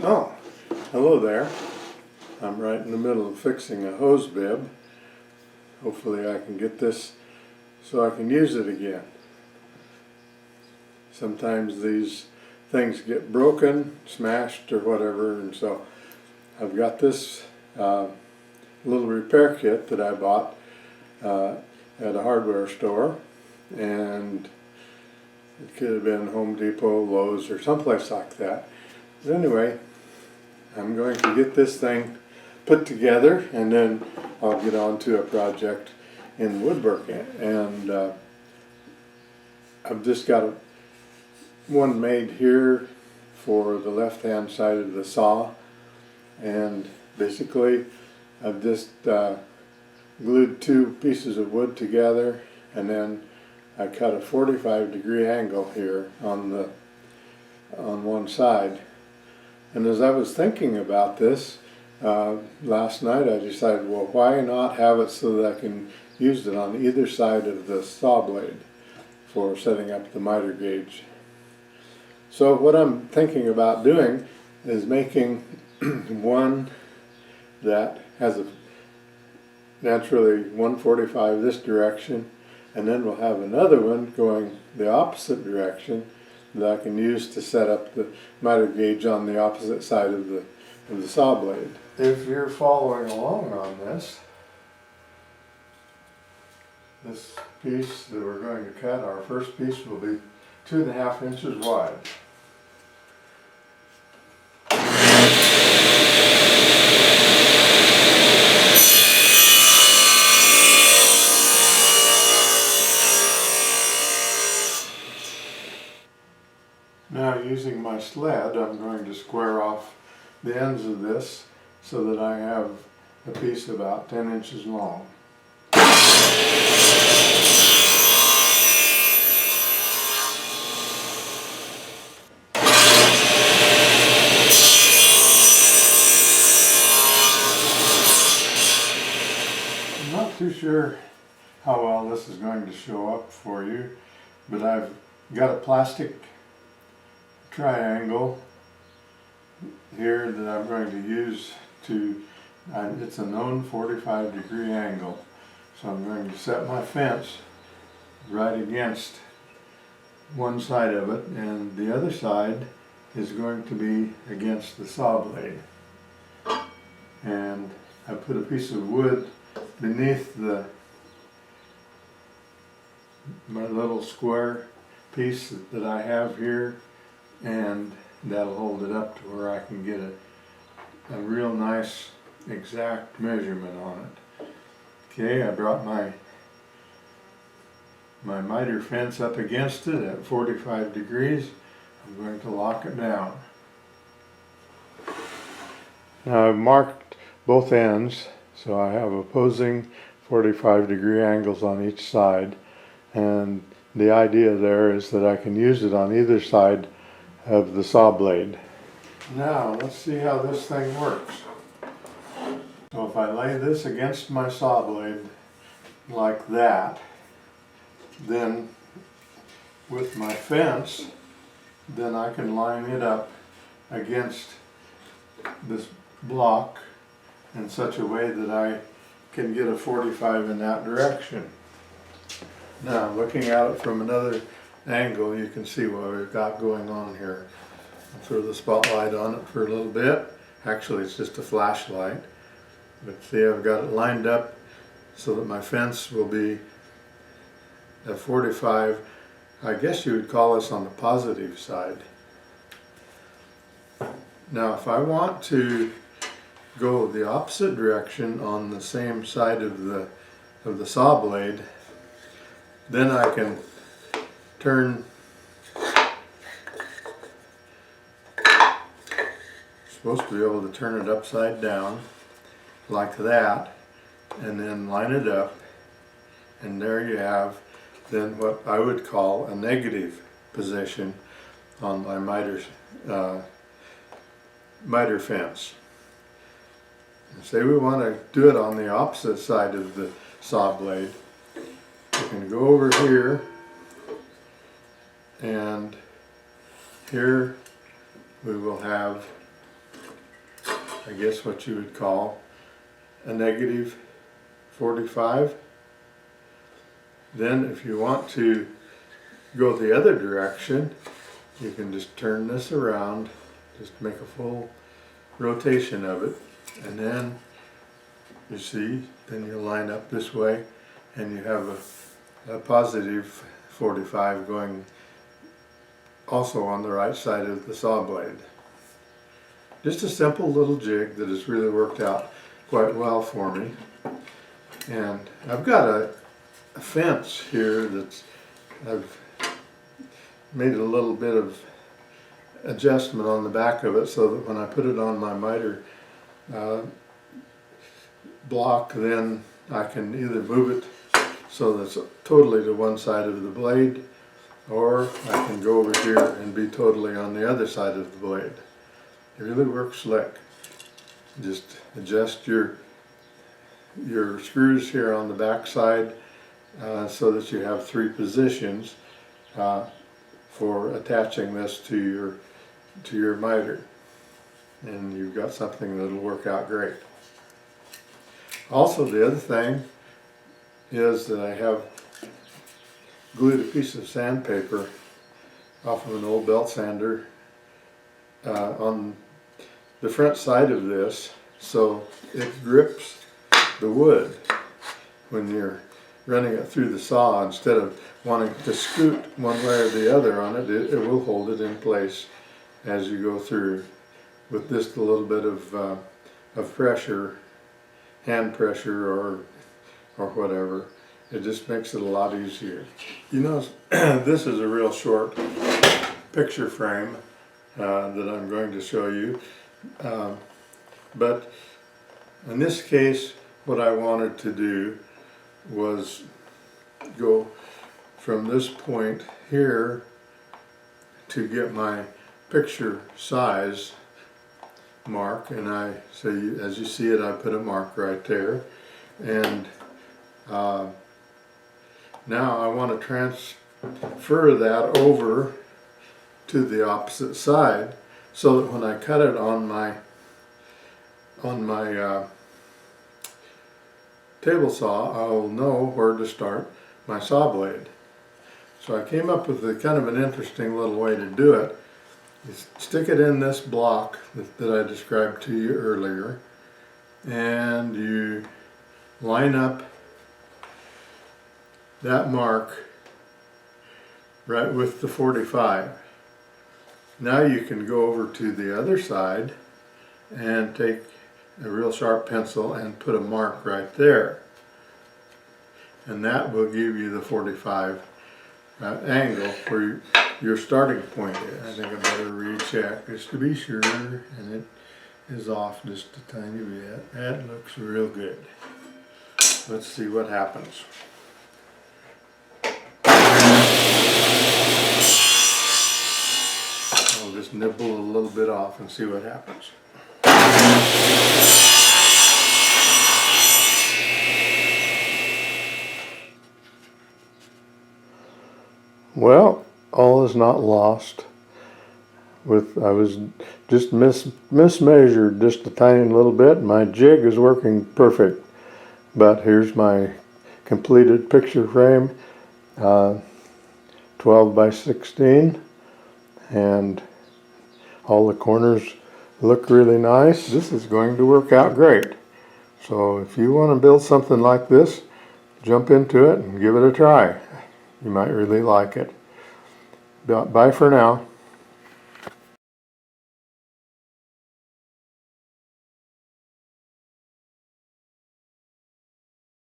Oh, hello there. I'm right in the middle of fixing a hose bib. Hopefully I can get this so I can use it again. Sometimes these things get broken, smashed or whatever, and so I've got this little repair kit that I bought at a hardware store, and it could have been Home Depot, Lowe's, or someplace like that. But anyway, I'm going to get this thing put together, and then I'll get on to a project in woodworking. And I've just got one made here for the left-hand side of the saw, and basically I've just glued two pieces of wood together, and then I cut a 45-degree angle here on one side. And as I was thinking about this last night, I decided, well, why not have it so that I can use it on either side of the saw blade for setting up the miter gauge. So what I'm thinking about doing is making one that has a naturally 145 this direction, and then we'll have another one going the opposite direction that I can use to set up the miter gauge on the opposite side of the saw blade. If you're following along on this piece that we're going to cut, our first piece will be 2.5 inches wide. Now, using my sled, I'm going to square off the ends of this so that I have a piece about 10 inches long. I'm not too sure how well this is going to show up for you, but I've got a plastic triangle here that I'm going to use it's a known 45-degree angle. So I'm going to set my fence right against one side of it, and the other side is going to be against the saw blade. And I put a piece of wood beneath my little square piece that I have here, and that'll hold it up to where I can get a real nice exact measurement on it. Okay, I brought my miter fence up against it at 45 degrees. I'm going to lock it down. Now I've marked both ends, so I have opposing 45-degree angles on each side, and the idea there is that I can use it on either side of the saw blade. Now let's see how this thing works. So if I lay this against my saw blade like that, then with my fence, then I can line it up against this block in such a way that I can get a 45 in that direction. Now, looking at it from another angle, you can see what we've got going on here. I'll throw the spotlight on it for a little bit. Actually, it's just a flashlight. But see, I've got it lined up so that my fence will be at 45. I guess you would call this on the positive side. Now, if I want to go the opposite direction on the same side of the saw blade, then I can turn, supposed to be able to turn it upside down like that, and then line it up, and there you have then what I would call a negative position on my miter fence. And say we want to do it on the opposite side of the saw blade. We can go over here, and here we will have I guess what you would call a negative 45. Then if you want to go the other direction, you can just turn this around, just make a full rotation of it, and then you see, then you line up this way and you have a positive 45 going also on the right side of the saw blade. Just a simple little jig that has really worked out quite well for me. And I've got a fence here that's I've made a little bit of adjustment on the back of it so that when I put it on my miter block, then I can either move it so that it's totally to one side of the blade, or I can go over here and be totally on the other side of the blade. It really works slick. Just adjust your screws here on the back side so that you have 3 positions for attaching this to your miter, and you've got something that'll work out great. Also, the other thing is that I have glued a piece of sandpaper off of an old belt sander on the front side of this, so it grips the wood when you're running it through the saw. Instead of wanting to scoot one way or the other on it, it will hold it in place as you go through with just a little bit of pressure, hand pressure or whatever. It just makes it a lot easier. You know, this is a real short picture frame that I'm going to show you, but in this case what I wanted to do was go from this point here to get my picture size mark, and as you see it, I put a mark right there, and now I want to transfer that over to the opposite side so that when I cut it on my table saw, I'll know where to start my saw blade. So I came up with a kind of an interesting little way to do it. You stick it in this block that I described to you earlier, and you line up that mark right with the 45. Now you can go over to the other side and take a real sharp pencil and put a mark right there, and that will give you the 45 angle where your starting point is. I think I better recheck just to be sure, and it is off just a tiny bit. That looks real good. Let's see what happens. I'll just nibble a little bit off and see what happens. Well, all is not lost. I was just mismeasured just a tiny little bit. My jig is working perfect, but here's my completed picture frame, 12 by 16, and all the corners look really nice. This is going to work out great. So if you want to build something like this, jump into it and give it a try. You might really like it. Bye for now.